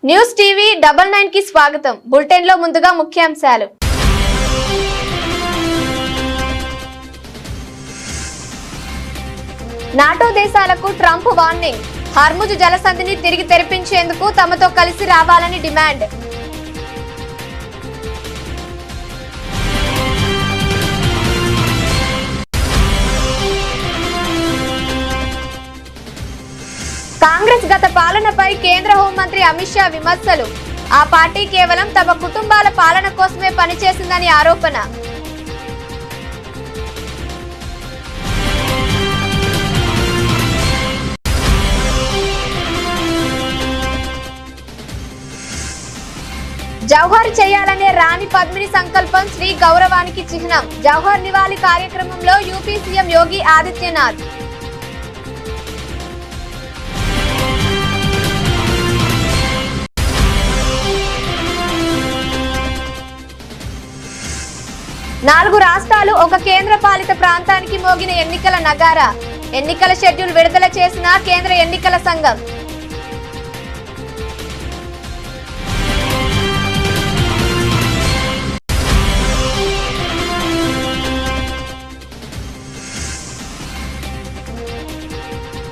News TV 99 కి స్వాగతం. Bulletin లో ముందుగా ముఖ్యాంశాలు. నాటో దేశాలకు ట్రంప్ వార్నింగ్. హార్ముజ్ జలసంధిని తిరిగి తెరిపించేందుకు తమతో కలిసి రావాలని డిమాండ్. కాంగ్రెస్ గత పాలనపై కేంద్ర హోంమంత్రి అమిత్ షా విమర్శలు. ఆ పార్టీ కేవలం తమ కుటుంబాల పాలన కోసమే పనిచేసిందని ఆరోపణ. జవహర్ చేయాలనే రాణి పద్మిని సంకల్పం శ్రీ గౌరవానికి చిహ్నం. జవహర్ నివాళి కార్యక్రమంలో యూపీ సీఎం యోగి ఆదిత్యనాథ్. నాలుగు రాష్ట్రాలు ఒక కేంద్ర పాలిత ప్రాంతానికి మోగిన ఎన్నికల నగారా. ఎన్నికల షెడ్యూల్ విడుదల చేసిన కేంద్ర ఎన్నికల సంఘం.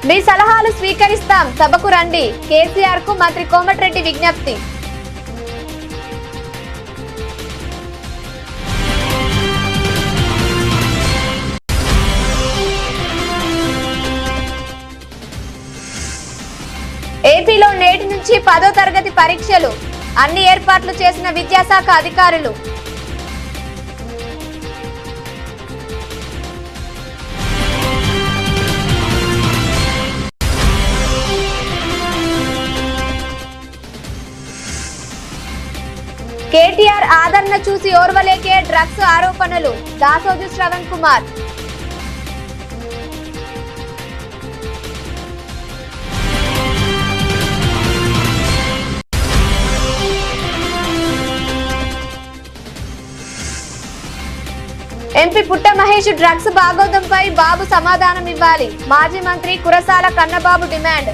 మీ సలహాలు స్వీకరిస్తాం, సభకు రండి. కేసీఆర్ కు మంత్రి కోమటిరెడ్డి విజ్ఞప్తి. ఏపీలో నేటి నుంచి 10వ తరగతి పరీక్షలు. అన్ని ఏర్పాట్లు చేసిన విద్యాశాఖ అధికారులు. కేటీఆర్ ఆదరణ చూసి ఓర్వలేకే డ్రగ్స్ ఆరోపణలు. దాసోజు శ్రవణ్ కుమార్. ఎంపీ పుట్ట మహేష్ డ్రగ్స్ బాగోదంపై బాబు సమాధానం ఇవ్వాలి. మాజీ మంత్రి కురసాల కన్నబాబు డిమాండ్.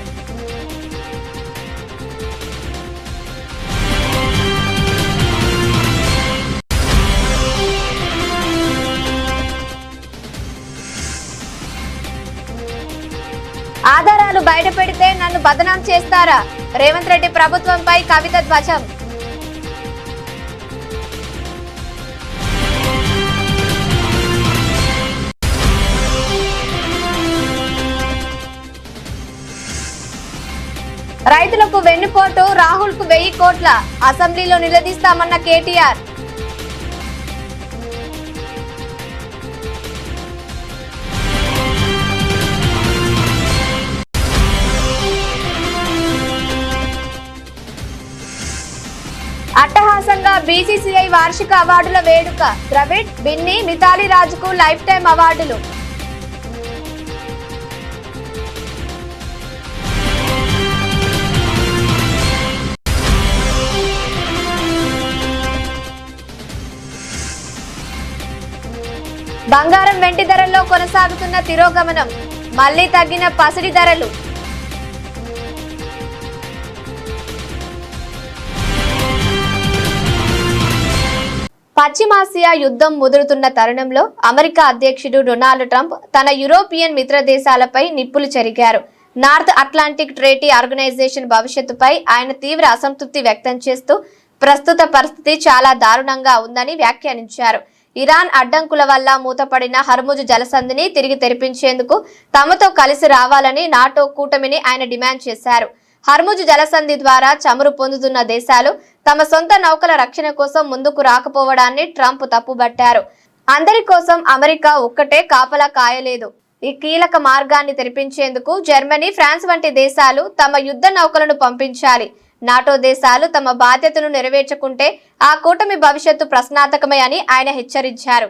ఆధారాలు బయటపెడితే నన్ను బదనాం చేస్తారా? రేవంత్ రెడ్డి ప్రభుత్వంపై కవిత ధ్వజం. రైతులకు వెన్నుపోటు, రాహుల్ కు 1000 కోట్ల. అసెంబ్లీలో నిలదీస్తామన్న కేటీఆర్. అట్టహాసంగా బీసీసీఐ వార్షిక అవార్డుల వేడుక. ద్రవిడ్, బిన్ని, మిథాలీ రాజుకు లైఫ్ టైం అవార్డులు. బంగారం వెండి ధరల్లో కొనసాగుతున్న తిరోగమనం. మళ్లీ తగ్గిన పసిడి ధరలు. పశ్చిమాసియా యుద్ధం ముదురుతున్న తరుణంలో అమెరికా అధ్యక్షుడు డొనాల్డ్ ట్రంప్ తన యూరోపియన్ మిత్ర దేశాలపై నిప్పులు చెరిగారు. నార్త్ అట్లాంటిక్ ట్రేటీ ఆర్గనైజేషన్ భవిష్యత్తుపై ఆయన తీవ్ర అసంతృప్తి వ్యక్తం చేస్తూ ప్రస్తుత పరిస్థితి చాలా దారుణంగా ఉందని వ్యాఖ్యానించారు. ఇరాన్ అడ్డంకుల వల్ల మూతపడిన హర్ముజ్ జలసంధిని తిరిగి తెరిపించేందుకు తమతో కలిసి రావాలని నాటో కూటమిని ఆయన డిమాండ్ చేశారు. హర్ముజ్ జలసంధి ద్వారా చమురు పొందుతున్న దేశాలు తమ సొంత నౌకల రక్షణ కోసం ముందుకు రాకపోవడాన్ని ట్రంప్ తప్పుబట్టారు. అందరి కోసం అమెరికా ఒక్కటే కాపలా కాయలేదు. ఈ కీలక మార్గాన్ని తెరిపించేందుకు జర్మనీ, ఫ్రాన్స్ వంటి దేశాలు తమ యుద్ధ నౌకలను పంపించాలి. నాటో దేశాలు తమ బాధ్యతను నెరవేర్చుకుంటే ఆ కూటమి భవిష్యత్తు ప్రశ్నార్థకమే అని ఆయన హెచ్చరించారు.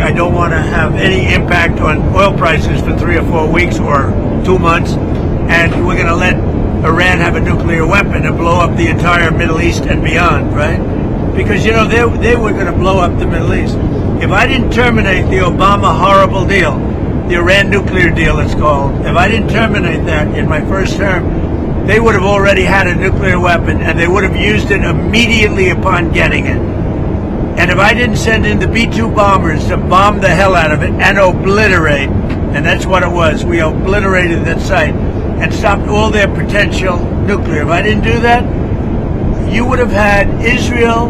I don't want to have any impact on oil prices for 3 or 4 weeks or 2 months, and we're going to let Iran have a nuclear weapon and blow up the entire Middle East and beyond, right? Because, they were going to blow up the Middle East. If I didn't terminate the Obama horrible deal, the Iran nuclear deal it's called, if I didn't terminate that in my first term, they would have already had a nuclear weapon and they would have used it immediately upon getting it. And if I didn't send in the B-2 bombers to bomb the hell out of it and obliterate, and that's what it was, we obliterated that site and stopped all their potential nuclear. If I didn't do that, you would have had Israel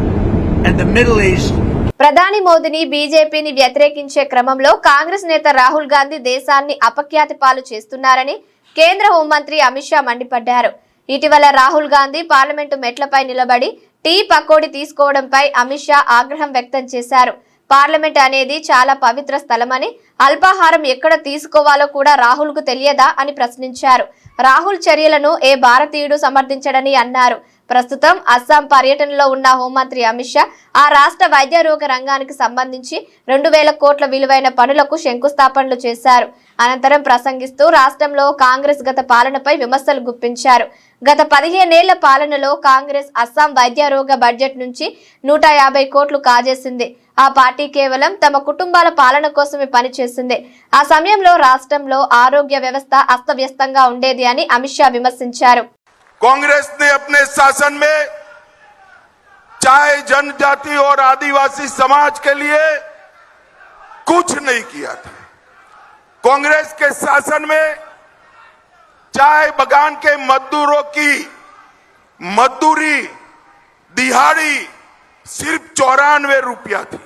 and the Middle East. ప్రధాని మోదీని బీజేపీని వ్యతిరేకించే క్రమంలో కాంగ్రెస్ నేత రాహుల్ గాంధీ దేశాన్ని అపఖ్యాతి పాలు చేస్తున్నారని కేంద్ర హోంమంత్రి అమిత్ షా మండిపడ్డారు. ఇటీవల రాహుల్ గాంధీ పార్లమెంటు మెట్లపై నిలబడి టీ పకోడీ తీసుకోవడంపై అమిత్ షా ఆగ్రహం వ్యక్తం చేశారు. పార్లమెంట్ అనేది చాలా పవిత్ర స్థలమని, అల్పాహారం ఎక్కడ తీసుకోవాలో కూడా రాహుల్ కు తెలియదా అని ప్రశ్నించారు. రాహుల్ చర్యలను ఏ భారతీయుడు సమర్థించడని అన్నారు. ప్రస్తుతం అస్సాం పర్యటనలో ఉన్న హోంమంత్రి అమిత్ షా ఆ రాష్ట్ర వైద్య రోగ రంగానికి సంబంధించి 2000 కోట్ల విలువైన పనులకు శంకుస్థాపనలు చేశారు. అనంతరం ప్రసంగిస్తూ రాష్ట్రంలో కాంగ్రెస్ గత పాలనపై విమర్శలు గుప్పించారు. గత 15 ఏళ్ల పాలనలో కాంగ్రెస్ అస్సాం వైద్య రోగ బడ్జెట్ నుంచి 150 కోట్లు కాజేసింది. ఆ పార్టీ కేవలం తమ కుటుంబాల పాలన కోసమే పనిచేసింది. ఆ సమయంలో రాష్ట్రంలో ఆరోగ్య వ్యవస్థ అస్తవ్యస్తంగా ఉండేది అని అమిత్ షా విమర్శించారు. कांग्रेस ने अपने शासन में चाहे जनजाति और आदिवासी समाज के लिए कुछ नहीं किया था। कांग्रेस के शासन में चाय बगान के मजदूरों की मजदूरी दिहाड़ी सिर्फ 94 रुपया थी।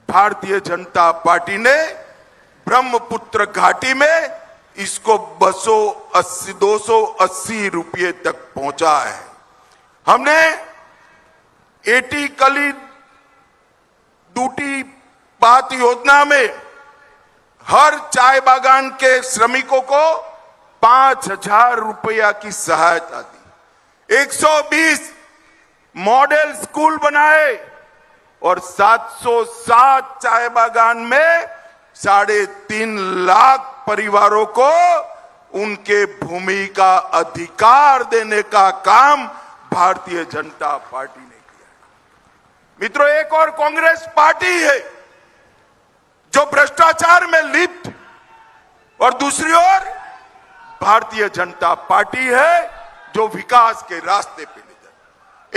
भारतीय जनता पार्टी ने ब्रह्मपुत्र घाटी में इसको 280 रुपये तक पहुंचा है। हमने एटी कली दूटी बात योजना में हर चाय बागान के श्रमिकों को 5000 रुपया की सहायता दी। 120 मॉडल स्कूल बनाए और 707 चाय बागान में 3.5 लाख परिवारों को उनके भूमि का अधिकार देने का काम भारतीय जनता पार्टी ने किया। मित्रों, एक और कांग्रेस पार्टी है जो भ्रष्टाचार में लिप्त, और दूसरी ओर भारतीय जनता पार्टी है जो विकास के रास्ते पे ले जाए।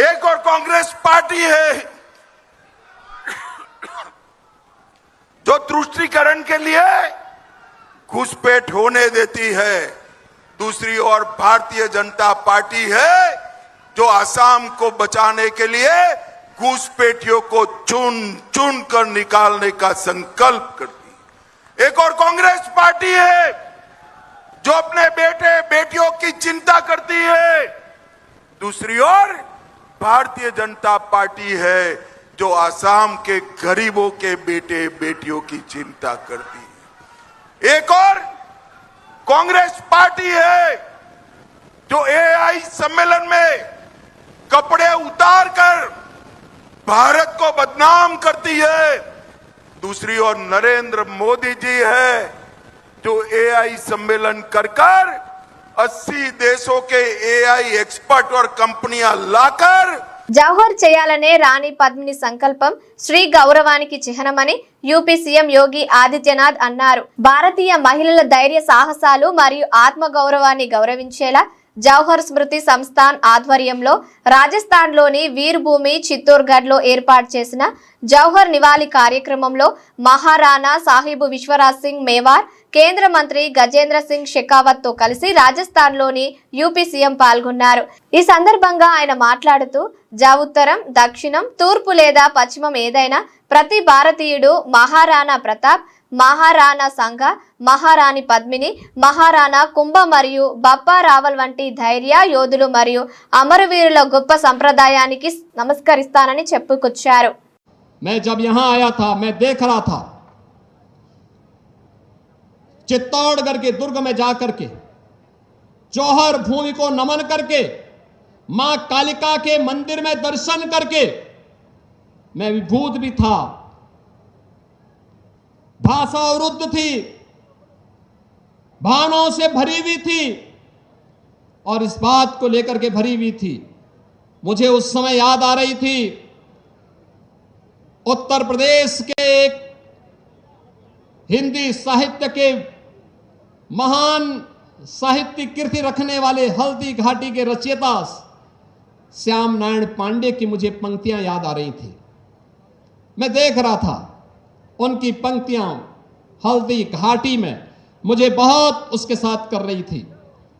एक और कांग्रेस पार्टी है जो तुष्टीकरण के लिए घुसपैठ होने देती है। दूसरी ओर भारतीय जनता पार्टी है जो असम को बचाने के लिए घुसपैठियों को चुन चुन कर निकालने का संकल्प करती है। एक और कांग्रेस पार्टी है जो अपने बेटे बेटियों की चिंता करती है। दूसरी ओर भारतीय जनता पार्टी है जो असम के गरीबों के बेटे बेटियों की चिंता करती है। एक और कांग्रेस पार्टी है जो एआई सम्मेलन में कपड़े उतार कर भारत को बदनाम करती है। दूसरी ओर नरेंद्र मोदी जी है जो एआई सम्मेलन कर 80 देशों के एआई एक्सपर्ट और कंपनियां लाकर జవహర్ చేయాలనే రాణి పద్మిని సంకల్పం శ్రీ గౌరవానికి చిహ్నమని యూపీ సీఎం యోగి ఆదిత్యనాథ్ అన్నారు. భారతీయ మహిళల ధైర్య సాహసాలు మరియు ఆత్మ గౌరవాన్ని గౌరవించేలా జవహర్ స్మృతి సంస్థాన్ ఆధ్వర్యంలో రాజస్థాన్లోని వీర్భూమి చిత్తూర్గఢ్లో ఏర్పాటు చేసిన జవహర్ నివాళి కార్యక్రమంలో మహారాణా సాహిబ్ విశ్వరాజ్ సింగ్ మేవార్, కేంద్ర మంత్రి గజేంద్ర సింగ్ షెకావత్ తో కలిసి రాజస్థాన్లోని యూపీ సీఎం పాల్గొన్నారు. ఈ సందర్భంగా ఆయన మాట్లాడుతూ ఉత్తరం, దక్షిణం, తూర్పు లేదా పశ్చిమం ఏదైనా ప్రతి భారతీయుడు మహారాణా ప్రతాప్, మహారాణా సంఘ, మహారాణి పద్మిని, మహారాణా కుంభ మరియు బప్పా రావల్ వంటి ధైర్య యోధులు మరియు అమరవీరుల గొప్ప సంప్రదాయానికి నమస్కరిస్తానని చెప్పుకొచ్చారు. मैं जब यहां आया था, मैं देख रहा था चित्तौड़गढ़ के दुर्ग में जाकर के जौहर भूमि को नमन करके मां कालिका के मंदिर में दर्शन करके मैं विभूत भी था। भाषा अवरुद्ध थी, भावनाओं से भरी हुई थी और इस बात को लेकर के भरी हुई थी। मुझे उस समय याद आ रही थी उत्तर प्रदेश के एक हिंदी साहित्य के महान साहित्यिक कीर्ति रखने वाले हल्दी घाटी के रचयिता श्याम नारायण पांडे की मुझे पंक्तियां याद आ रही थी। मैं देख रहा था उनकी पंक्तियां हल्दी घाटी में, मुझे बहुत उसके साथ कर रही थी।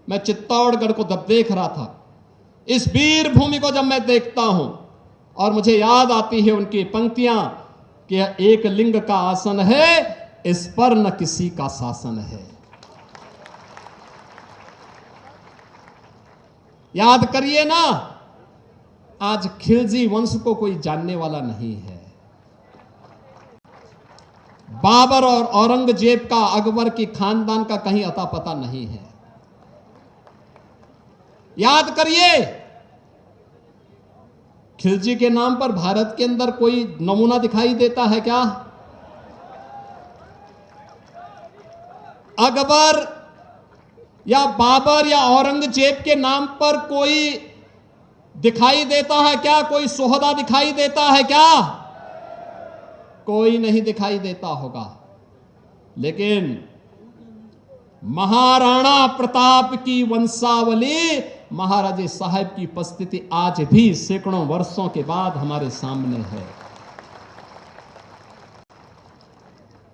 मैं चित्तौड़गढ़ को जब देख रहा था, इस वीर भूमि को जब मैं देखता हूं और मुझे याद आती है उनकी पंक्तियां कि यह एक लिंग का आसन है, इस पर न किसी का शासन है। याद करिए ना, आज खिलजी वंश को कोई जानने वाला नहीं है। बाबर और औरंगजेब का, अकबर की खानदान का कहीं अता पता नहीं है। याद करिए, खिलजी के नाम पर भारत के अंदर कोई नमूना दिखाई देता है क्या? अकबर या बाबर या औरंगजेब के नाम पर कोई दिखाई देता है क्या? कोई सोहदा दिखाई देता है क्या? कोई नहीं दिखाई देता होगा। लेकिन महाराणा प्रताप की वंशावली, महाराजे साहब की उपस्थिति आज भी सैकड़ों वर्षों के बाद हमारे सामने है।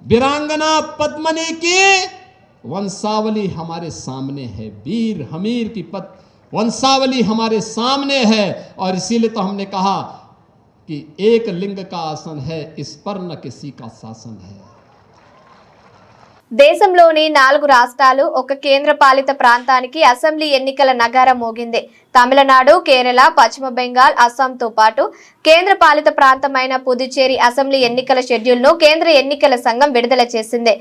वीरांगना पद्मिनी की वंशावली हमारे सामने है। वीर हमीर की वंशावली हमारे सामने है। और इसीलिए तो हमने कहा कि एक लिंग का आसन है, इस पर न किसी का शासन है। దేశంలోని 4 రాష్ట్రాలు ఒక కేంద్రపాలిత ప్రాంతానికి అసెంబ్లీ ఎన్నికల నగారం మోగింది. తమిళనాడు, కేరళ, పశ్చిమ బెంగాల్, అస్సాంతో పాటు కేంద్రపాలిత ప్రాంతమైన పుదుచ్చేరి అసెంబ్లీ ఎన్నికల షెడ్యూల్ను కేంద్ర ఎన్నికల సంఘం విడుదల చేసింది.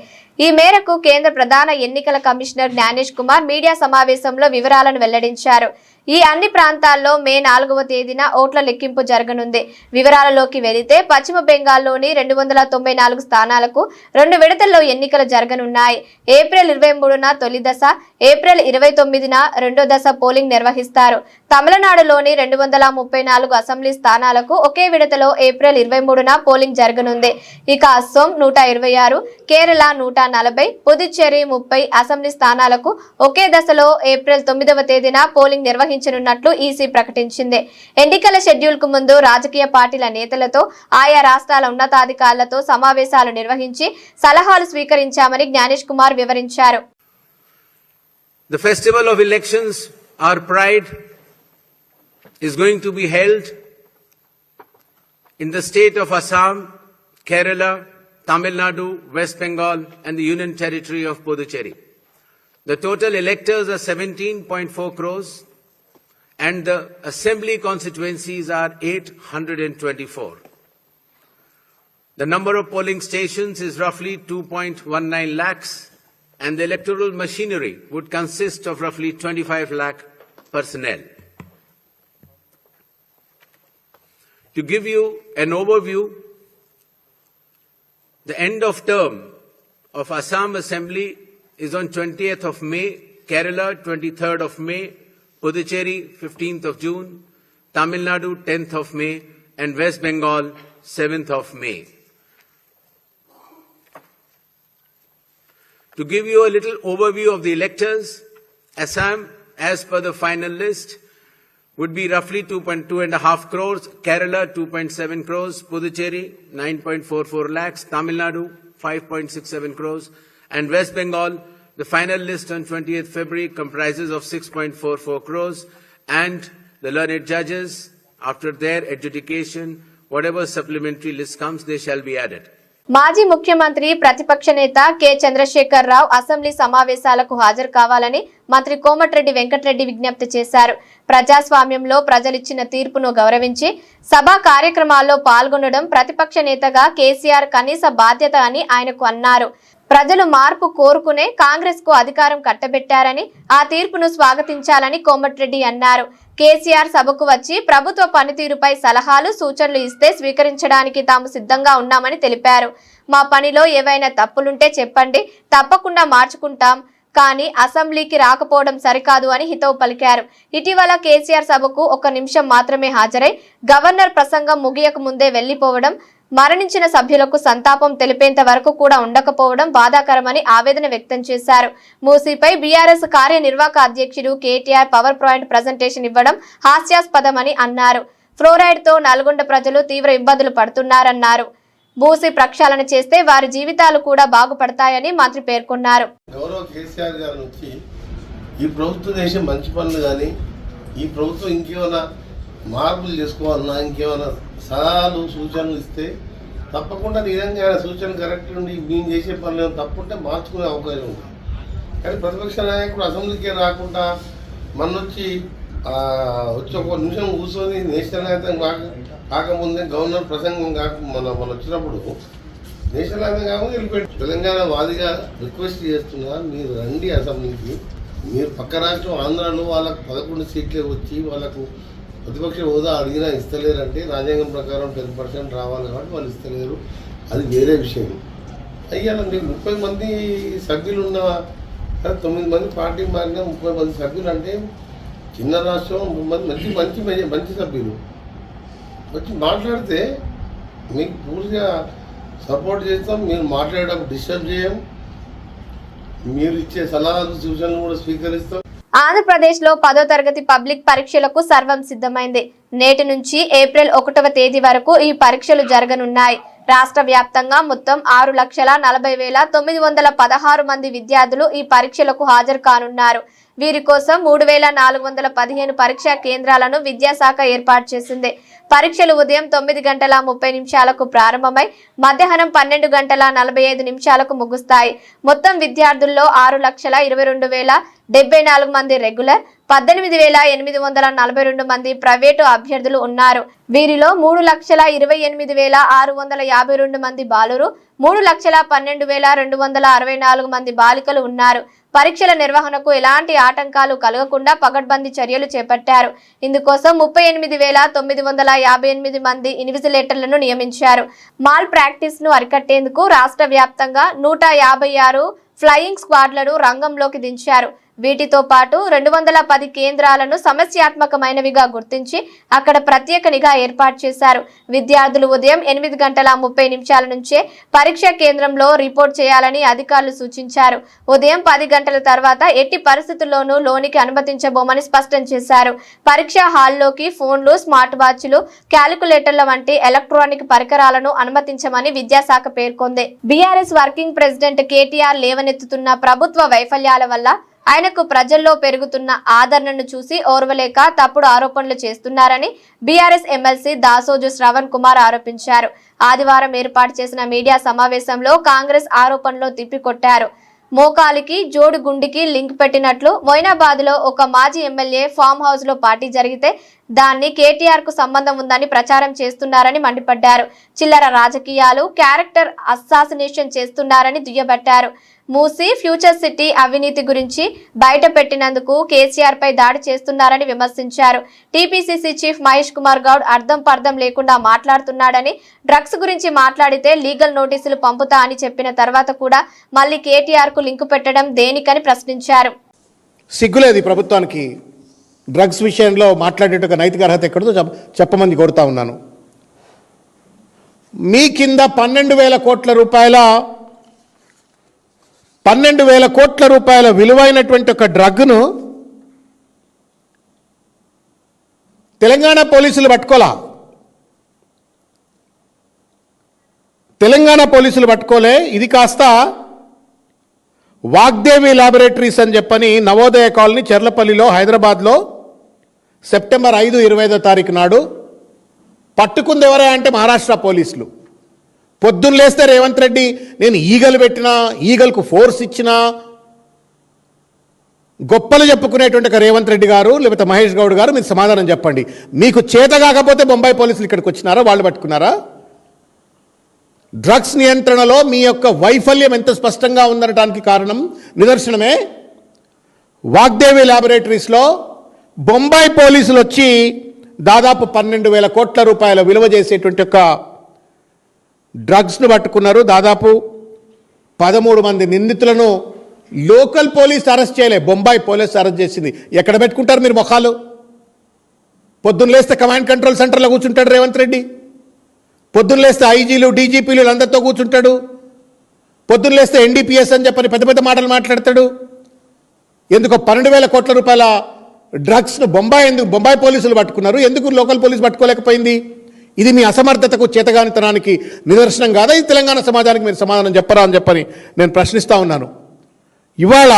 ఈ మేరకు కేంద్ర ప్రధాన ఎన్నికల కమిషనర్ జ్ఞానేష్ కుమార్ మీడియా సమావేశంలో వివరాలను వెల్లడించారు. ఈ అన్ని ప్రాంతాల్లో మే 4వ తేదీన ఓట్ల లెక్కింపు జరగనుంది. వివరాలలోకి వెళితే పశ్చిమ బెంగాల్లోని 294 స్థానాలకు 2 విడతల్లో ఎన్నికలు జరగనున్నాయి. ఏప్రిల్ 23న తొలి దశ, ఏప్రిల్ 29న రెండో దశ పోలింగ్ నిర్వహిస్తారు. తమిళనాడులోని 234 అసెంబ్లీ స్థానాలకు ఒకే విడతలో ఏప్రిల్ 23న పోలింగ్ జరగనుంది. ఇక అస్సోం 126, కేరళ 140, పుదుచ్చేరి 30 అసెంబ్లీ స్థానాలకు ఒకే దశలో ఏప్రిల్ 9వ తేదీన పోలింగ్ నిర్వహించనున్నట్లు ఈసీ ప్రకటించింది. ఎన్నికల షెడ్యూల్ కు ముందు రాజకీయ పార్టీల నేతలతో, ఆయా రాష్ట్రాల ఉన్నతాధికారులతో సమావేశాలు నిర్వహించి సలహాలు స్వీకరించామని జ్ఞానేష్ కుమార్ వివరించారు. The festival of elections, our pride, is going to be held in the state of Assam, Kerala, Tamil Nadu, West Bengal and the Union Territory of Puducherry. The total electors are 17.4 crores and the assembly constituencies are 824. The number of polling stations is roughly 2.19 lakhs and the electoral machinery would consist of roughly 25 lakh personnel. To give you an overview, the end of term of Assam Assembly is on 20th of May, Kerala 23rd of May, Puducherry 15th of June, Tamil Nadu 10th of May and West Bengal 7th of May. To give you a little overview of the electors, Assam, as per the final list, would be roughly 2.5 crores, Kerala 2.7 crores, Puducherry 9.44 lakhs, Tamil Nadu 5.67 crores, and West Bengal, the final list on 20th February comprises of 6.44 crores, and the learned judges, after their adjudication, whatever supplementary list comes, they shall be added. మాజీ ముఖ్యమంత్రి ప్రతిపక్ష నేత K Chandrasekhar రావు assembly సమావేశాలకు హాజరు కావాలని మంత్రి కోమటిరెడ్డి వెంకటరెడ్డి విజ్ఞప్తి చేశారు. ప్రజాస్వామ్యంలో ప్రజలిచ్చిన తీర్పును గౌరవించి సభా కార్యక్రమాల్లో పాల్గొనడం ప్రతిపక్ష నేతగా కేసీఆర్ కనీస బాధ్యత అని ఆయనకు అన్నారు. ప్రజలు మార్పు కోరుకునే కాంగ్రెస్ కు అధికారం కట్టబెట్టారని, ఆ తీర్పును స్వాగతించాలని కోమటిరెడ్డి అన్నారు. కేసీఆర్ సభకు వచ్చి ప్రభుత్వ పనితీరుపై సలహాలు, సూచనలు ఇస్తే స్వీకరించడానికి తాము సిద్ధంగా ఉన్నామని తెలిపారు. మా పనిలో ఏవైనా తప్పులుంటే చెప్పండి, తప్పకుండా మార్చుకుంటాం, కానీ అసెంబ్లీకి రాకపోవడం సరికాదు అని హితవు పలికారు. ఇటీవల కేసీఆర్ సభకు 1 నిమిషం మాత్రమే హాజరై గవర్నర్ ప్రసంగం ముగియక ముందే వెళ్లిపోవడం మరణించిన సభ్యులకు సంతాపం తెలిపేంత వరకు కూడా ఉండకపోవడం బాధాకరమని ఆవేదన వ్యక్తం చేశారు. మూసీపై బీఆర్ఎస్ కార్యనిర్వాహక అధ్యక్షుడు కేటీఆర్ పవర్ పాయింట్ ప్రజెంటేషన్ ఇవ్వడం హాస్యాస్పదమని అన్నారు. ఫ్లోరైడ్ తో నల్గొండ ప్రజలు తీవ్ర ఇబ్బందులు పడుతున్నారన్నారు. మూసీ ప్రక్షాళన చేస్తే వారి జీవితాలు కూడా బాగుపడతాయని మంత్రి పేర్కొన్నారు. గౌరవ కేసీఆర్ గారి నుంచి ఈ ప్రభుత్వం చేసే మంచి పనులు కానీ ఈ ప్రభుత్వం ఇంకేమైనా మార్పులు చేసుకోవాలన్నా ఇంకేమైనా సలహాలు సూచనలు ఇస్తే తప్పకుండా నిజంగా సూచన కరెక్ట్ ఉండి మేము చేసే పనులు తప్పుంటే మార్చుకునే అవకాశం ఉంది. కానీ ప్రతిపక్ష నాయకుడు అసెంబ్లీకే రాకుండా వచ్చి ఒక నిమిషం కూర్చొని నేషనల్ యాంథమ్ కాకముందే గవర్నర్ ప్రసంగం మన వచ్చినప్పుడు నేషనల్ యాంథమ్ కాకుండా వెళ్ళిపోయి తెలంగాణ వాదిగా రిక్వెస్ట్ చేస్తున్నా, మీరు రండి అసెంబ్లీకి. మీరు పక్క రాష్ట్రం ఆంధ్రాలో వాళ్ళకు 11 సీట్లే వచ్చి వాళ్ళకు ప్రతిపక్ష హోదా అడిగినా ఇస్తలేరంటే రాజ్యాంగం ప్రకారం 10% రావాలి కాబట్టి వాళ్ళు ఇస్తలేరు, అది వేరే విషయం. అయ్యాలండి 30 మంది సభ్యులు ఉన్న 9 మంది పార్టీ మారిన 30 మంది సభ్యులు అంటే చిన్న రాష్ట్రం, మంచి సభ్యులు వచ్చి మాట్లాడితే మీకు పూర్తిగా సపోర్ట్ చేస్తాం. మీరు మాట్లాడేటప్పుడు డిస్టర్బ్ చేయం, మీరు ఇచ్చే సలహాలు సూచనలు కూడా స్వీకరిస్తాం. ఆంధ్రప్రదేశ్ లో 10వ తరగతి పబ్లిక్ పరీక్షలకు సర్వం సిద్ధమైంది. నేటి నుంచి ఏప్రిల్ 1వ తేదీ వరకు ఈ పరీక్షలు జరగనున్నాయి. రాష్ట్ర వ్యాప్తంగా మొత్తం 6,40,916 మంది విద్యార్థులు ఈ పరీక్షలకు హాజరు కానున్నారు. వీరి కోసం 3,415 పరీక్షా కేంద్రాలను విద్యాశాఖ ఏర్పాటు చేసింది. పరీక్షలు ఉదయం 9:30 ప్రారంభమై మధ్యాహ్నం 12:45 ముగుస్తాయి. మొత్తం విద్యార్థుల్లో 6,22,074 మంది రెగ్యులర్, 18,842 మంది ప్రైవేటు అభ్యర్థులు ఉన్నారు. వీరిలో 3,28,652 మంది బాలురు, 3,12,264 మంది బాలికలు ఉన్నారు. పరీక్షల నిర్వహణకు ఎలాంటి ఆటంకాలు కలగకుండా పకడ్బందీ చర్యలు చేపట్టారు. ఇందుకోసం 38,958 మంది ఇన్విజిలేటర్లను నియమించారు. మాల్ ప్రాక్టీస్ ను అరికట్టేందుకు రాష్ట్ర వ్యాప్తంగా 156 ఫ్లయింగ్ స్క్వాడ్లను రంగంలోకి దించారు. వీటితో పాటు 210 కేంద్రాలను సమస్యాత్మకమైనవిగా గుర్తించి అక్కడ ప్రత్యేక నిఘా ఏర్పాటు చేశారు. విద్యార్థులు ఉదయం 8:30 నుంచే పరీక్షా కేంద్రంలో రిపోర్ట్ చేయాలని అధికారులు సూచించారు. ఉదయం 10 గంటల తర్వాత ఎట్టి పరిస్థితుల్లోనూ లోనికి అనుమతించబోమని స్పష్టం చేశారు. పరీక్షా హాల్లోకి ఫోన్లు, స్మార్ట్ వాచ్లు, క్యాలిక్యులేటర్ల వంటి ఎలక్ట్రానిక్ పరికరాలను అనుమతించమని విద్యాశాఖ పేర్కొంది. బీఆర్ఎస్ వర్కింగ్ ప్రెసిడెంట్ కేటీఆర్ లేవనెత్తుతున్న ప్రభుత్వ వైఫల్యాల వల్ల ఆయనకు ప్రజల్లో పెరుగుతున్న ఆదరణను చూసి ఓర్వలేక తప్పుడు ఆరోపణలు చేస్తున్నారని బీఆర్ఎస్ ఎమ్మెల్సీ దాసోజు శ్రవణ్ కుమార్ ఆరోపించారు. ఆదివారం ఏర్పాటు చేసిన మీడియా సమావేశంలో కాంగ్రెస్ ఆరోపణలు తిప్పికొట్టారు. మోకాలికి జోడు గుండికి లింక్ పెట్టినట్లు మొయినాబాద్ లో ఒక మాజీ ఎమ్మెల్యే ఫామ్ హౌస్ లో పార్టీ జరిగితే దాన్ని కేటీఆర్ కు సంబంధం ఉందని ప్రచారం చేస్తున్నారని మండిపడ్డారు. చిల్లర రాజకీయాలు, క్యారెక్టర్ అసాసినేషన్ చేస్తున్నారని దుయ్యబట్టారు. మూసీ ఫ్యూచర్ సిటీ అవినీతి గురించి బయట పెట్టినందుకు కేసీఆర్ పై దాడి చేస్తున్నారని విమర్శించారు. టీపీసీసీ చీఫ్ మహేష్ కుమార్ గౌడ్ అర్థం పర్థం లేకుండా మాట్లాడుతున్నాడని, డ్రగ్స్ గురించి మాట్లాడితే లీగల్ నోటీసులు పంపుతా అని చెప్పిన తర్వాత కూడా మళ్ళీ కేటీఆర్ కు లింకు పెట్టడం దేనికని ప్రశ్నించారు. సిగ్గులేదు ప్రభుత్వానికి. డ్రగ్స్ విషయంలో మాట్లాడేట నైతిక అర్హత ఎక్కడో చెప్పమని కోరుతా ఉన్నాను. మీ కింద 12,000 కోట్ల రూపాయల విలువైనటువంటి ఒక డ్రగ్ను తెలంగాణ పోలీసులు పట్టుకోలా. తెలంగాణ పోలీసులు పట్టుకోలే. ఇది కాస్త వాగ్దేవి ల్యాబొరేటరీస్ అని చెప్పని నవోదయ కాలనీ చెర్లపల్లిలో హైదరాబాద్లో సెప్టెంబర్ 5, 25వ తారీఖు నాడు పట్టుకుంది ఎవరా అంటే మహారాష్ట్ర పోలీసులు. పొద్దున్న లేస్తే రేవంత్ రెడ్డి నేను ఈగలు పెట్టినా, ఈగలకు ఫోర్స్ ఇచ్చినా గొప్పలు చెప్పుకునేటువంటి ఒక రేవంత్ రెడ్డి గారు లేకపోతే మహేష్ గౌడ్ గారు మీరు సమాధానం చెప్పండి. మీకు చేత కాకపోతే బొంబాయి పోలీసులు ఇక్కడికి వచ్చినారా, వాళ్ళు పట్టుకున్నారా? డ్రగ్స్ నియంత్రణలో మీ యొక్క వైఫల్యం ఎంత స్పష్టంగా ఉందనడానికి కారణం నిదర్శనమే వాగ్దేవి ల్యాబొరేటరీస్లో బొంబాయి పోలీసులు వచ్చి దాదాపు 12,000 కోట్ల రూపాయల విలువ చేసేటువంటి ఒక డ్రగ్స్ను పట్టుకున్నారు. దాదాపు 13 మంది నిందితులను లోకల్ పోలీస్ అరెస్ట్ చేయలే, బొంబాయి పోలీస్ అరెస్ట్ చేసింది. ఎక్కడ పెట్టుకుంటారు మీరు మొఖాలు? పొద్దున్న లేస్తే కమాండ్ కంట్రోల్ సెంటర్లో కూర్చుంటాడు రేవంత్ రెడ్డి. పొద్దున్న లేస్తే ఐజీలు డీజీపీలు అందరితో కూర్చుంటాడు. పొద్దున్న లేస్తే ఎన్డీపీఎస్ అని చెప్పని పెద్ద పెద్ద మాటలు మాట్లాడతాడు. ఎందుకో 12,000 కోట్ల రూపాయల డ్రగ్స్ను బొంబాయి పోలీసులు పట్టుకున్నారు, ఎందుకు లోకల్ పోలీసు పట్టుకోలేకపోయింది? ఇది మీ అసమర్థతకు, చేతగానితనానికి నిదర్శనం కాదా? ఇది తెలంగాణ సమాజానికి మీరు సమాధానం చెప్పరా అని చెప్పని నేను ప్రశ్నిస్తా ఉన్నాను. ఇవాళ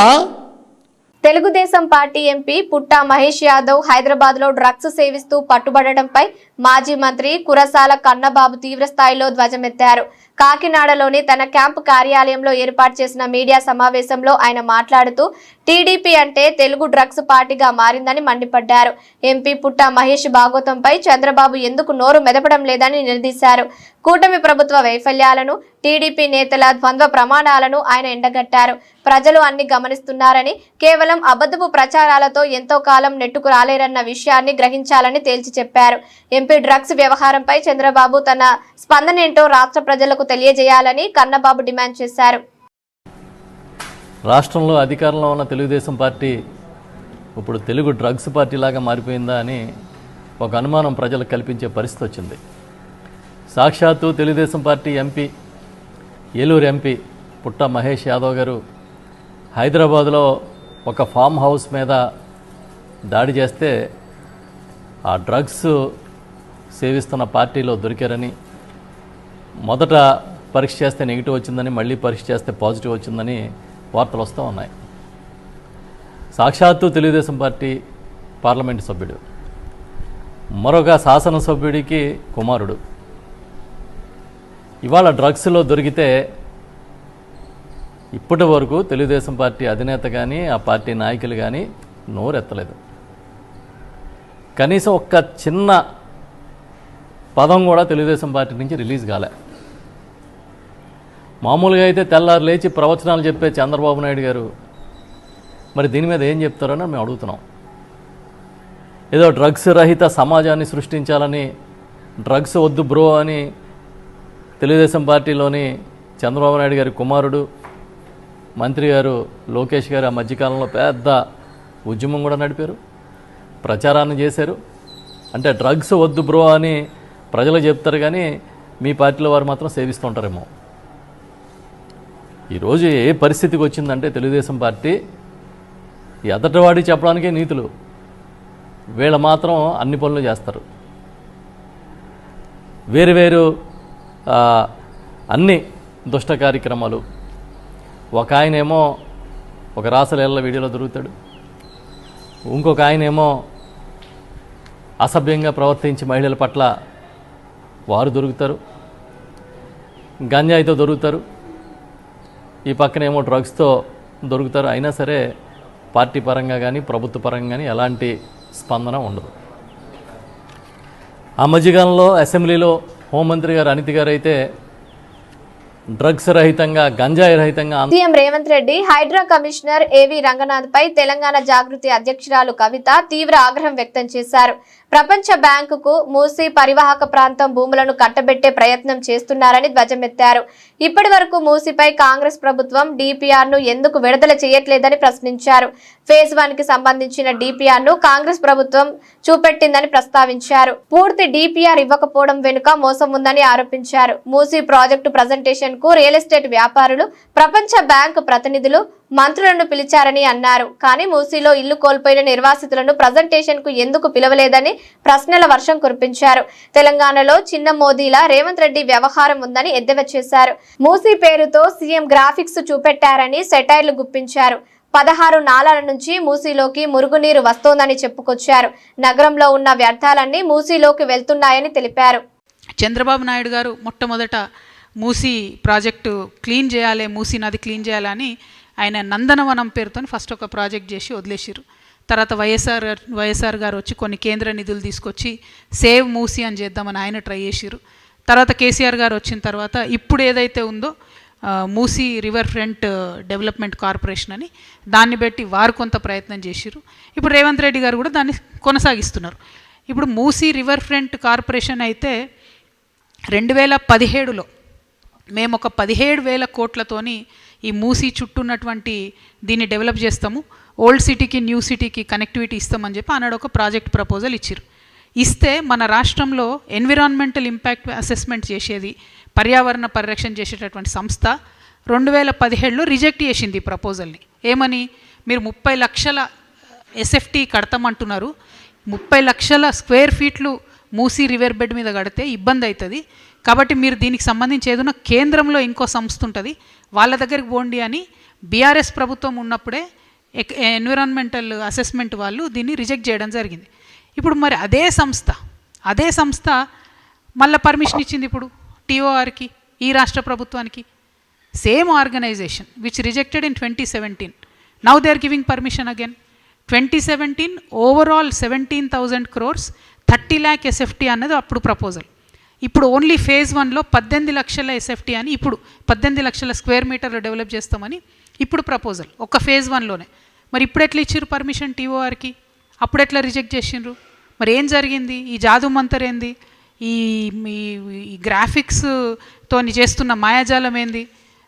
తెలుగుదేశం పార్టీ ఎంపీ పుట్టా మహేష్ యాదవ్ హైదరాబాద్ లో డ్రగ్స్ సేవిస్తూ పట్టుబడడంపై మాజీ మంత్రి కురసాల కన్నబాబు తీవ్ర స్థాయిలో ధ్వజమెత్తారు. కాకినాడలోని తన క్యాంపు కార్యాలయంలో ఏర్పాటు చేసిన మీడియా సమావేశంలో ఆయన మాట్లాడుతూ టీడీపీ అంటే తెలుగు డ్రగ్స్ పార్టీగా మారిందని మండిపడ్డారు. ఎంపీ పుట్టా మహేష్ భాగోతంపై చంద్రబాబు ఎందుకు నోరు మెదపడం లేదని నిలదీశారు. కూటమి ప్రభుత్వ వైఫల్యాలను, టీడీపీ నేతల ద్వంద్వ ప్రమాణాలను ఆయన ఎండగట్టారు. ప్రజలు అన్ని గమనిస్తున్నారని, కేవలం అబద్ధపు ప్రచారాలతో ఎంతో కాలం నెట్టుకు రాలేరన్న విషయాన్ని గ్రహించాలని తేల్చి చెప్పారు. ఎంపీ డ్రగ్స్ వ్యవహారంపై చంద్రబాబు తన స్పందన ఏంటో రాష్ట్ర ప్రజలకు తెలియజేయాలని కన్నబాబు డిమాండ్ చేశారు. రాష్ట్రంలో అధికారంలో ఉన్న తెలుగుదేశం పార్టీ ఇప్పుడు తెలుగు డ్రగ్స్ పార్టీ లాగా మారిపోయిందా అని ఒక అనుమానం ప్రజలకు కల్పించే పరిస్థితి వచ్చింది. సాక్షాత్తు Telugu Desam party MP, Eluru MP Putta Mahesh Yadav గారు హైదరాబాదులో ఒక ఫామ్ హౌస్ మీద దాడి చేస్తే ఆ డ్రగ్స్ సేవిస్తున్న పార్టీలో దొరికారని, మొదట పరీక్ష చేస్తే నెగిటివ్ వచ్చిందని, మళ్ళీ పరీక్ష చేస్తే పాజిటివ్ వచ్చిందని వార్తలు వస్తూ ఉన్నాయి. సాక్షాత్తు తెలుగుదేశం పార్టీ పార్లమెంటు సభ్యుడు, మరొక శాసనసభ్యుడికి కుమారుడు ఇవాళ డ్రగ్స్లో దొరికితే ఇప్పటి వరకు తెలుగుదేశం పార్టీ అధినేత కానీ ఆ పార్టీ నాయకులు కానీ నోరెత్తలేదు. కనీసం ఒక్క చిన్న పదం కూడా తెలుగుదేశం పార్టీ నుంచి రిలీజ్ కాలే. మామూలుగా అయితే తెల్లారు లేచి ప్రవచనాలు చెప్పే చంద్రబాబు నాయుడు గారు మరి దీని మీద ఏం చెప్తారని మేము అడుగుతున్నాం. ఏదో డ్రగ్స్ రహిత సమాజాన్ని సృష్టించాలని, డ్రగ్స్ వద్దు బ్రో అని తెలుగుదేశం పార్టీలోని చంద్రబాబు నాయుడు గారి కుమారుడు మంత్రి గారు లోకేష్ గారు ఆ మధ్యకాలంలో పెద్ద ఉద్యమం కూడా నడిపారు, ప్రచారాన్ని చేశారు. అంటే డ్రగ్స్ వద్దు బ్రో అని ప్రజలు చెప్తారు కానీ మీ పార్టీలో వారు మాత్రం సేవిస్తుంటారేమో. ఈరోజు ఏ పరిస్థితికి వచ్చిందంటే తెలుగుదేశం పార్టీ ఎదటివాడి చెప్పడానికే నీతులు, వీళ్ళు మాత్రం అన్ని పనులు చేస్తారు. వేరు అన్ని దుష్ట కార్యక్రమాలు. ఒక ఆయనేమో ఒక రాసలీల వీడియోలో దొరుకుతాడు, ఇంకొక ఆయనేమో అసభ్యంగా ప్రవర్తించి మహిళల పట్ల వారు దొరుకుతారు, గంజాయితో దొరుకుతారు, ఈ పక్కనేమో డ్రగ్స్తో దొరుకుతారు. అయినా సరే పార్టీ పరంగా కానీ ప్రభుత్వ పరంగా కానీ ఎలాంటి స్పందన ఉండదు. ఆ మధ్యకాలంలో అసెంబ్లీలో హోంమంత్రి గారు అనిత గారు అయితే డ్రగ్స్ రహితంగా, గంజాయి రహితంగా. సీఎం రేవంత్ రెడ్డి హైడ్రా కమిషనర్ ఏవి రంగనాథ్ పై తెలంగాణ జాగృతి అధ్యక్షురాలు కవిత తీవ్ర ఆగ్రహం వ్యక్తం చేశారు. ప్రపంచ బ్యాంకుకు మూసీ పరివాహక ప్రాంతం భూములను కట్టబెట్టే ప్రయత్నం చేస్తున్నారని ధ్వజమెత్తారు. ఇప్పటి వరకు మూసీపై కాంగ్రెస్ ప్రభుత్వం డిపిఆర్ ను ఎందుకు విడుదల చేయట్లేదని ప్రశ్నించారు. ఫేజ్ 1 కి సంబంధించిన డిపిఆర్ ను కాంగ్రెస్ ప్రభుత్వం చూపెట్టిందని ప్రస్తావించారు. పూర్తి డిపిఆర్ ఇవ్వకపోవడం వెనుక మోసం ఉందని ఆరోపించారు. మూసీ ప్రాజెక్టు ప్రజెంటేషన్ కు రియల్ ఎస్టేట్ వ్యాపారులు, ప్రపంచ బ్యాంకు ప్రతినిధులు, మంత్రులను పిలిచారని అన్నారు. కానీ మూసీలో ఇల్లు కోల్పోయిన నిర్వాసితులను ప్రజెంటేషన్ కు ఎందుకు పిలవలేదని ప్రశ్నల వర్షం కురిపించారు. తెలంగాణలో చిన్న మోదీలా రేవంత్ రెడ్డి వ్యవహారం ఉందని ఎద్దేవా చేశారు. మూసీ పేరుతో సీఎం గ్రాఫిక్స్ చూపెట్టారని సెటైర్లు గుప్పించారు. 16 నాలాల నుంచి మూసీలోకి మురుగునీరు వస్తోందని చెప్పుకొచ్చారు. నగరంలో ఉన్న వ్యర్థాలన్నీ మూసీలోకి వెళ్తున్నాయని తెలిపారు. చంద్రబాబు నాయుడు గారు మొట్టమొదట మూసీ ప్రాజెక్టు క్లీన్ చేయాలి, మూసీ నది క్లీన్ చేయాలని ఆయన నందనవనం పేరుతో ఫస్ట్ ఒక ప్రాజెక్ట్ చేసి వదిలేసారు. తర్వాత వైఎస్ఆర్ గారు వచ్చి కొన్ని కేంద్ర నిధులు తీసుకొచ్చి సేవ్ మూసీ అని చేద్దామని ఆయన ట్రై చేసారు. తర్వాత కేసీఆర్ గారు వచ్చిన తర్వాత ఇప్పుడు ఏదైతే ఉందో Musi river front development corporation అని దాన్ని బట్టి వారు కొంత ప్రయత్నం చేసారు. ఇప్పుడు రేవంత్ రెడ్డి గారు కూడా దాన్ని కొనసాగిస్తున్నారు. ఇప్పుడు మూసీ రివర్ ఫ్రంట్ కార్పొరేషన్ అయితే 2017లో మేము ఒక 17,000 కోట్లతోని ఈ మూసీ చుట్టూ ఉన్నటువంటి దీన్ని డెవలప్ చేస్తాము, ఓల్డ్ సిటీకి న్యూ సిటీకి కనెక్టివిటీ ఇస్తామని చెప్పి అన్నాడు ఒక ప్రాజెక్ట్ ప్రపోజల్ ఇచ్చారు. ఇస్తే మన రాష్ట్రంలో ఎన్విరాన్మెంటల్ ఇంపాక్ట్ అసెస్మెంట్ చేసేది, పర్యావరణ పరిరక్షణ చేసేటటువంటి సంస్థ 2017లో రిజెక్ట్ చేసింది ఈ ప్రపోజల్ని. ఏమని, మీరు 30 లక్షల ఎస్ఎఫ్టీ కడతామంటున్నారు, 30 లక్షల స్క్వేర్ ఫీట్లు మూసీ రివర్ బెడ్ మీద కడితే ఇబ్బంది అవుతుంది, కాబట్టి మీరు దీనికి సంబంధించి ఏదైనా కేంద్రంలో ఇంకో సంస్థ ఉంటుంది వాళ్ళ దగ్గరికి పోండి అని బీఆర్ఎస్ ప్రభుత్వం ఉన్నప్పుడే ఎన్విరాన్మెంటల్ అసెస్మెంట్ వాళ్ళు దీన్ని రిజెక్ట్ చేయడం జరిగింది. ఇప్పుడు మరి అదే సంస్థ మళ్ళీ పర్మిషన్ ఇచ్చింది ఇప్పుడు టీఓఆర్కి, ఈ రాష్ట్ర ప్రభుత్వానికి. Same organisation which rejected in 2017, now they are giving permission again. 2017 overall 17,000 crores 30 lakh SFT అన్నది అప్పుడు ప్రపోజల్. ఇప్పుడు ఓన్లీ ఫేజ్ 1లో 18 లక్షల ఎస్ఎఫ్టీ అని, ఇప్పుడు 18 లక్షల స్క్వేర్ మీటర్లు డెవలప్ చేస్తామని ఇప్పుడు ప్రపోజల్ ఒక ఫేజ్ 1లోనే. మరి ఇప్పుడు ఎట్లా ఇచ్చారు పర్మిషన్ టీఓఆర్కి, అప్పుడు ఎట్లా రిజెక్ట్ చేసిండ్రు? మరి ఏం జరిగింది? ఈ జాదు మంతర్ ఏంది? ఈ గ్రాఫిక్స్తో చేస్తున్న మాయాజాలం ఏంది?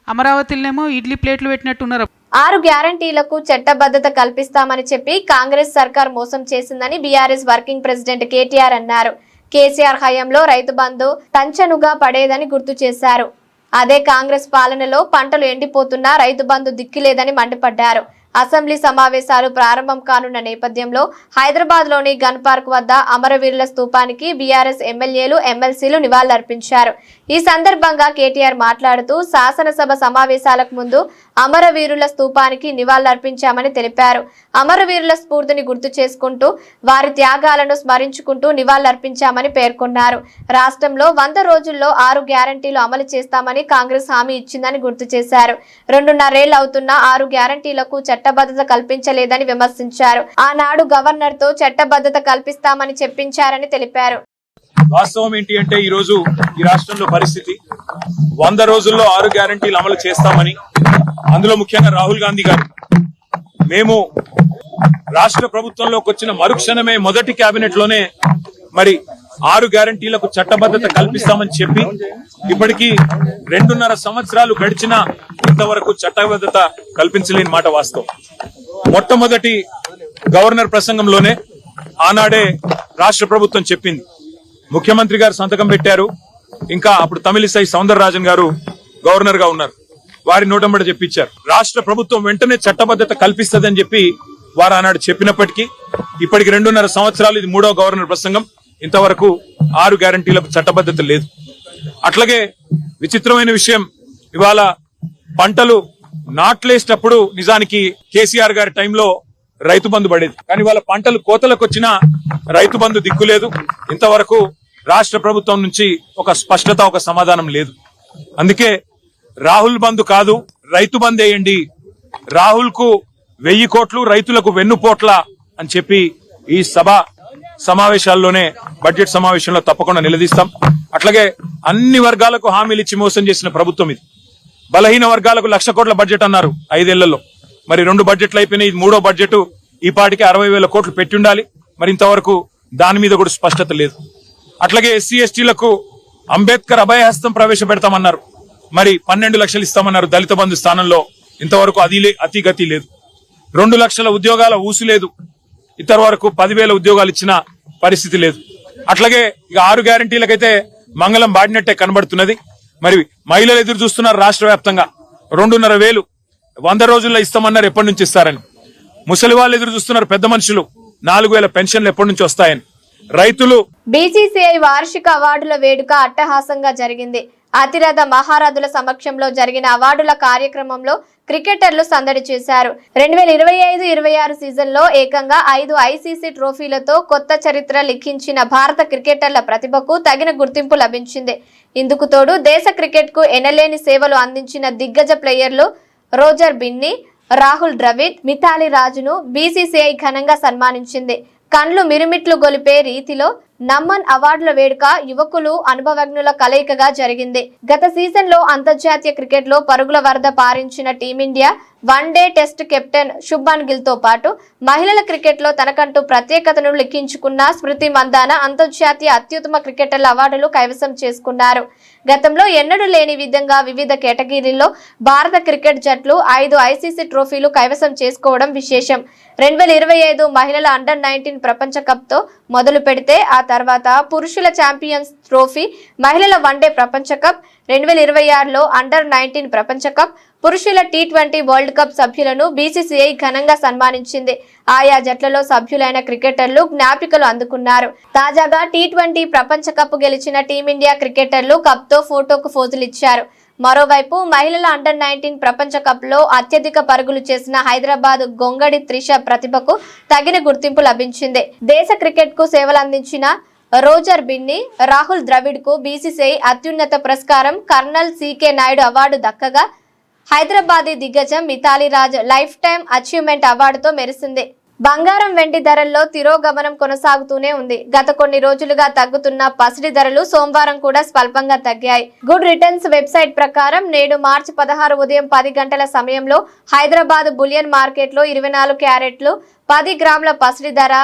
అమరావతిలోనేమో ఇడ్లీ ప్లేట్లు పెట్టినట్టున్నారు. 6 గ్యారంటీలకు చట్టబద్ధత కల్పిస్తామని చెప్పి కాంగ్రెస్ సర్కార్ మోసం చేసిందని బీఆర్ఎస్ వర్కింగ్ ప్రెసిడెంట్ కేటీఆర్ అన్నారు. కేసీఆర్ హయాంలో రైతు బంధు టంచనుగా పడేదని గుర్తు చేశారు. అదే కాంగ్రెస్ పాలనలో పంటలు ఎండిపోతున్నా రైతు బంధు దిక్కులేదని మండిపడ్డారు. అసెంబ్లీ సమావేశాలు ప్రారంభం కానున్న నేపథ్యంలో హైదరాబాద్లోని గన్ పార్క్ వద్ద అమరవీరుల స్తూపానికి బీఆర్ఎస్ ఎమ్మెల్యేలు, ఎమ్మెల్సీలు నివాళులర్పించారు. ఈ సందర్భంగా కేటీఆర్ మాట్లాడుతూ శాసనసభ సమావేశాలకు ముందు అమరవీరుల స్తూపానికి నివాళులర్పించామని తెలిపారు. అమరవీరుల స్ఫూర్తిని గుర్తు చేసుకుంటూ వారి త్యాగాలను స్మరించుకుంటూ నివాళులర్పించామని పేర్కొన్నారు. రాష్ట్రంలో 100 రోజుల్లో 6 గ్యారంటీలు అమలు చేస్తామని కాంగ్రెస్ హామీ ఇచ్చిందని గుర్తు చేశారు. 2.5 అవుతున్న 6 గ్యారంటీలకు చట్టబద్ధత కల్పించలేదని విమర్శించారు. ఆనాడు గవర్నర్ తో చట్టబద్ధత కల్పిస్తామని చెప్పించారని తెలిపారు. వాస్తవం ఏంటి అంటే ఈ రోజు ఈ రాష్ట్రంలో పరిస్థితి 100 రోజుల్లో 6 గ్యారంటీలు అమలు చేస్తామని, అందులో ముఖ్యంగా రాహుల్ గాంధీ గారు మేము రాష్ట్ర ప్రభుత్వంలోకి వచ్చిన మరుక్షణమే మొదటి కేబినెట్ లోనే మరి 6 గ్యారంటీలకు చట్టబద్ధత కల్పిస్తామని చెప్పి ఇప్పటికీ 2.5 సంవత్సరాలు గడిచినా ఇంతవరకు చట్టబద్ధత కల్పించలేని మాట వాస్తవం. మొట్టమొదటి గవర్నర్ ప్రసంగంలోనే ఆనాడే రాష్ట్ర ప్రభుత్వం చెప్పింది. ముఖ్యమంత్రి గారు సంతకం పెట్టారు. ఇంకా అప్పుడు తమిళిసై సౌందరరాజన్ గారు గవర్నర్ గా ఉన్నారు. వారి నోటంబడి చెప్పించారు. రాష్ట్ర ప్రభుత్వం వెంటనే చట్టబద్ధత కల్పిస్తదని చెప్పి వారు ఆనాడు చెప్పినప్పటికీ ఇప్పటికి 2.5 సంవత్సరాలు ఇది 3వ గవర్నర్ ప్రసంగం. ఇంతవరకు 6 గ్యారంటీలకు చట్టబద్ధత లేదు. అట్లాగే విచిత్రమైన విషయం, ఇవాళ పంటలు నాట్లేసేటప్పుడు నిజానికి కేసీఆర్ గారి టైంలో రైతు బంధు పడేది, కానీ వాళ్ళ పంటలు కోతలకు వచ్చినా రైతు బంధు దిక్కులేదు. ఇంతవరకు రాష్ట్ర ప్రభుత్వం నుంచి ఒక స్పష్టత, ఒక సమాధానం లేదు. అందుకే రాహుల్ బంధు కాదు, రైతు బంద్ వేయండి, రాహుల్ కు 1000 కోట్లు, రైతులకు వెన్నుపోట్ల అని చెప్పి ఈ సభ సమావేశాల్లోనే, బడ్జెట్ సమావేశంలో తప్పకుండా నిలదీస్తాం. అట్లాగే అన్ని వర్గాలకు హామీలు ఇచ్చి మోసం చేసిన ప్రభుత్వం ఇది. బలహీన వర్గాలకు 1,00,000 కోట్ల బడ్జెట్ అన్నారు 5 ఏళ్లలో. మరి 2 బడ్జెట్లు అయిపోయినాయి, 3వ బడ్జెట్ ఈ పాటికి 60,000 కోట్లు పెట్టి ఉండాలి. మరి ఇంతవరకు దాని మీద కూడా స్పష్టత లేదు. అట్లాగే ఎస్సీ ఎస్టీలకు అంబేద్కర్ అభయహస్తం ప్రవేశపెడతామన్నారు. మరి 12 లక్షలు ఇస్తామన్నారు దళిత బంధు స్థానంలో. ఇంతవరకు అతి గతి లేదు. 2 లక్షల ఉద్యోగాల ఊసు లేదు. ఇంతవరకు 10,000 ఉద్యోగాలు ఇచ్చిన పరిస్థితి లేదు. అట్లాగే ఇక 6 గ్యారంటీలకైతే మంగళం బాడినట్టే కనబడుతున్నది. మరి మహిళలు ఎదురు చూస్తున్నారు రాష్ట్ర వ్యాప్తంగా. 2,500 100 రోజుల్లో ఇస్తామన్నారు, ఎప్పటి నుంచి ఇస్తారని. ముసలి వాళ్ళు ఎదురు చూస్తున్నారు, పెద్ద మనుషులు 4,000 పెన్షన్లు ఎప్పటి నుంచి వస్తాయని. రైతులు. బీసీసీఐ వార్షిక అవార్డుల వేడుక అట్టహాసంగా జరిగింది. అతిరథ మహారథుల సమక్షంలో జరిగిన అవార్డుల కార్యక్రమంలో క్రికెటర్లు సందడి చేశారు. 2025-26 సీజన్లో ఏకంగా 5 ఐసీసీ ట్రోఫీలతో కొత్త చరిత్ర లిఖించిన భారత క్రికెటర్ల ప్రతిభకు తగిన గుర్తింపు లభించింది. ఇందుకు తోడు దేశ క్రికెట్ కు ఎనలేని సేవలు అందించిన దిగ్గజ ప్లేయర్లు రోజర్ బిన్నీ, రాహుల్ ద్రవిడ్, మిథాలీ రాజును బీసీసీఐ ఘనంగా సన్మానించింది. కండ్లు మిరుమిట్లు గొలిపే రీతిలో నమ్మన్ అవార్డుల వేడుక యువకులు, అనుభవజ్ఞుల కలయికగా జరిగింది. గత సీజన్ లో అంతర్జాతీయ క్రికెట్ లో పరుగుల వరద పారించిన team India one day test captain Shubman Gill తో పాటు మహిళల క్రికెట్లో తనకంటూ ప్రత్యేకతను లిఖించుకున్న స్మృతి మందాన అంతర్జాతీయ అత్యుత్తమ క్రికెటర్ల అవార్డులు కైవసం చేసుకున్నారు. గతంలో ఎన్నడూ లేని విధంగా వివిధ కేటగిరీల్లో భారత క్రికెట్ జట్లు 5 ఐసీసీ ట్రోఫీలు కైవసం చేసుకోవడం విశేషం. 2025 మహిళల అండర్-19 ప్రపంచ కప్ తో మొదలు పెడితే ఆ తర్వాత పురుషుల ఛాంపియన్స్ ట్రోఫీ, మహిళల వన్డే ప్రపంచ కప్, 2026లో అండర్-19 ప్రపంచ కప్, పురుషుల T20 వరల్డ్ కప్ సభ్యులను బీసీసీఐ ఘనంగా సన్మానించింది. ఆయా జట్లలో సభ్యులైన క్రికెటర్లు జ్ఞాపికలు అందుకున్నారు. తాజాగా T20 ప్రపంచ కప్ గెలిచిన టీమిండియా క్రికెటర్లు కప్ తో ఫోటోకు ఫోజులిచ్చారు. మరోవైపు మహిళల అండర్-19 ప్రపంచ కప్ లో అత్యధిక పరుగులు చేసిన హైదరాబాద్ గొంగడి త్రిష ప్రతిభకు తగిన గుర్తింపు లభించింది. దేశ క్రికెట్ కు సేవలందించిన రోజర్ బిన్నీ, రాహుల్ ద్రవిడ్ కు బీసీసీఐ అత్యున్నత పురస్కారం కర్నల్ సీకే నాయుడు అవార్డు దక్కగా హైదరాబాదీ దిగ్గజం Mithali Raj life time achievement అవార్డుతో మెరిసింది. బంగారం వెండి ధరల్లో తిరోగమనం కొనసాగుతూనే ఉంది. గత కొన్ని రోజులుగా తగ్గుతున్న పసిడి ధరలు సోమవారం కూడా స్వల్పంగా తగ్గాయి. గుడ్ రిటర్న్స్ వెబ్సైట్ ప్రకారం నేడు మార్చి 16 ఉదయం 10 గంటల సమయంలో హైదరాబాద్ బులియన్ మార్కెట్లో 24 క్యారెట్లు 10 గ్రాముల పసిడి ధర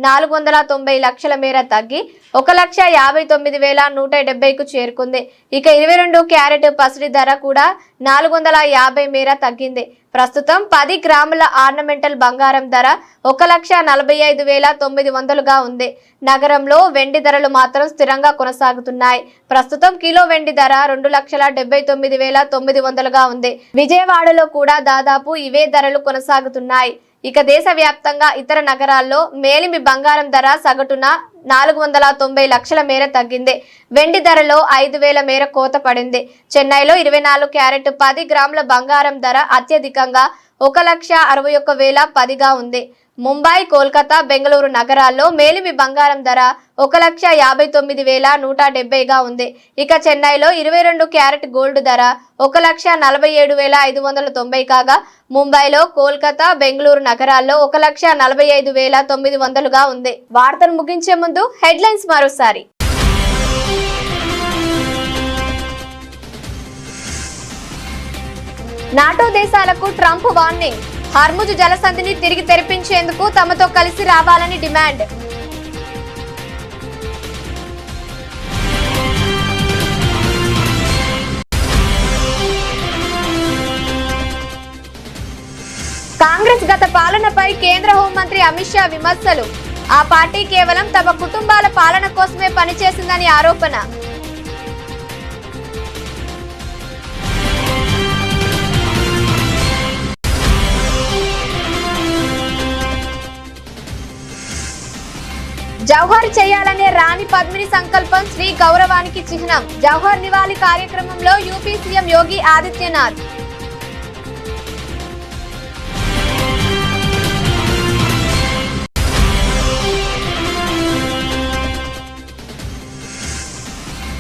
490 లక్షల మేర తగ్గి 1,59,170కు చేరుకుంది. ఇక 22 క్యారెట్ పసిడి ధర కూడా 450 మేర తగ్గింది. ప్రస్తుతం 10 గ్రాముల ఆర్నమెంటల్ బంగారం ధర 1,45,900గా ఉంది. నగరంలో వెండి ధరలు మాత్రం స్థిరంగా కొనసాగుతున్నాయి. ప్రస్తుతం కిలో వెండి ధర 2,79,900గా ఉంది. విజయవాడలో కూడా దాదాపు ఇవే ధరలు కొనసాగుతున్నాయి. ఇక దేశవ్యాప్తంగా ఇతర నగరాల్లో మేలిమి బంగారం ధర సగటున 490 లక్షల మేర తగ్గింది. వెండి ధరలో 5,000 మేర కోత పడింది. చెన్నైలో 24 క్యారెట్ 10 గ్రాముల బంగారం ధర అత్యధికంగా 1,61,010గా ఉంది. ముంబై, కోల్కతా, బెంగళూరు నగరాల్లో మేలిమి బంగారం ధర 1,59,170గా ఉంది. ఇక చెన్నైలో 22 క్యారెట్ గోల్డ్ ధర 1,47,590 కాగా ముంబైలో, కోల్కతా, బెంగళూరు నగరాల్లో 1,45,900గా ఉంది. వార్తను ముగించే ముందు హెడ్లైన్స్ మరోసారి. నాటో దేశాలకు ట్రంప్ వార్నింగ్. హార్ముజ్ జలసంధిని తిరిగి తెరిపించేందుకు తమతో కలిసి రావాలని డిమాండ్. కాంగ్రెస్ గత పాలనపై కేంద్ర హోంమంత్రి అమిత్ షా విమర్శలు. ఆ పార్టీ కేవలం తమ కుటుంబాల పాలన కోసమే పనిచేసిందని ఆరోపణ. జవహర్ చేయాలనే రాణి పద్మిని సంకల్పం శ్రీ గౌరవానికి చిహ్నం. జవహర్ నివాళి కార్యక్రమంలో యూపీ సీఎం యోగి ఆదిత్యనాథ్.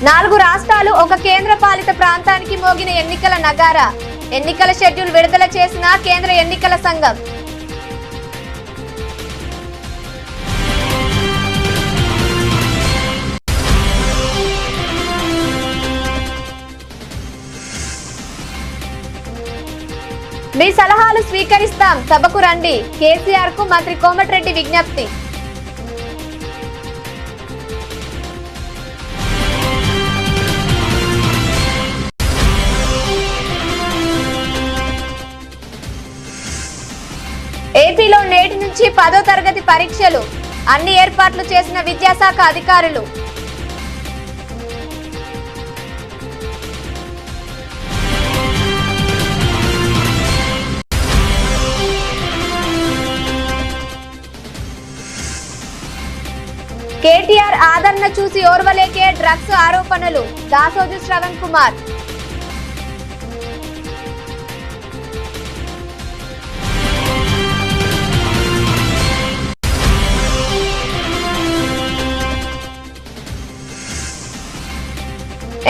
నాలుగు రాష్ట్రాలు ఒక కేంద్ర పాలిత ప్రాంతానికి మోగిన ఎన్నికల నగారా. ఎన్నికల షెడ్యూల్ విడుదల చేసిన కేంద్ర ఎన్నికల సంఘం. మీ సలహాలు స్వీకరిస్తాం, సభకు రండి. కేసీఆర్ కు మంత్రి కోమటిరెడ్డి విజ్ఞప్తి. ఏపీలో నేటి నుంచి 10వ తరగతి పరీక్షలు. అన్ని ఏర్పాట్లు చేసిన విద్యాశాఖ అధికారులు. కేటీఆర్ ఆదరణ చూసి ఓర్వలేకే డ్రగ్స్ ఆరోపణలు. దాసోజు శ్రవణ్ కుమార్.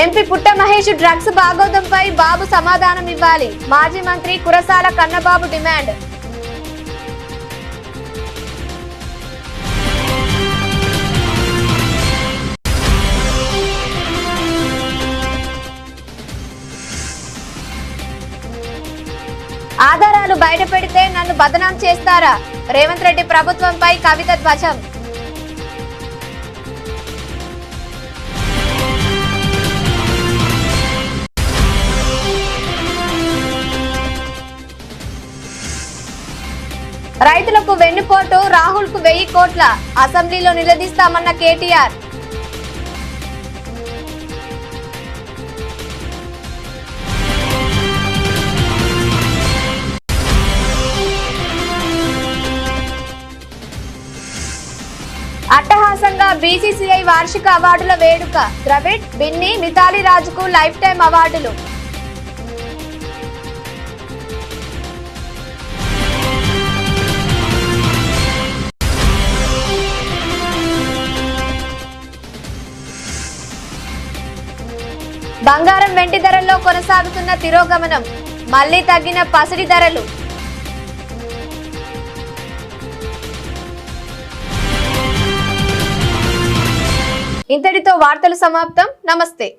ఎంపీ పుట్ట మహేష్ డ్రగ్స్ బాగోదంపై బాబు సమాధానం ఇవ్వాలి. మాజీ మంత్రి కురసాల కన్నబాబు డిమాండ్. ఆధారాలు బయటపెడితే నన్ను బదనాం చేస్తారా? రేవంత్ రెడ్డి ప్రభుత్వంపై కవిత ధ్వజం. రైతులకు వెన్నుపోటు, రాహుల్ కు 1000 కోట్ల, అసెంబ్లీలో నిలదీస్తామన్న కేటీఆర్. అట్టహాసంగా బీసీసీఐ వార్షిక అవార్డుల వేడుక. ద్రవిడ్, బిన్ని, మిథాలీ రాజుకు లైఫ్ టైం అవార్డులు. బంగారం వెండి ధరల్లో కొనసాగుతున్న తిరోగమనం, మళ్లీ తగ్గిన పసిడి ధరలు. ఇంతటితో వార్తలు సమాప్తం. నమస్తే.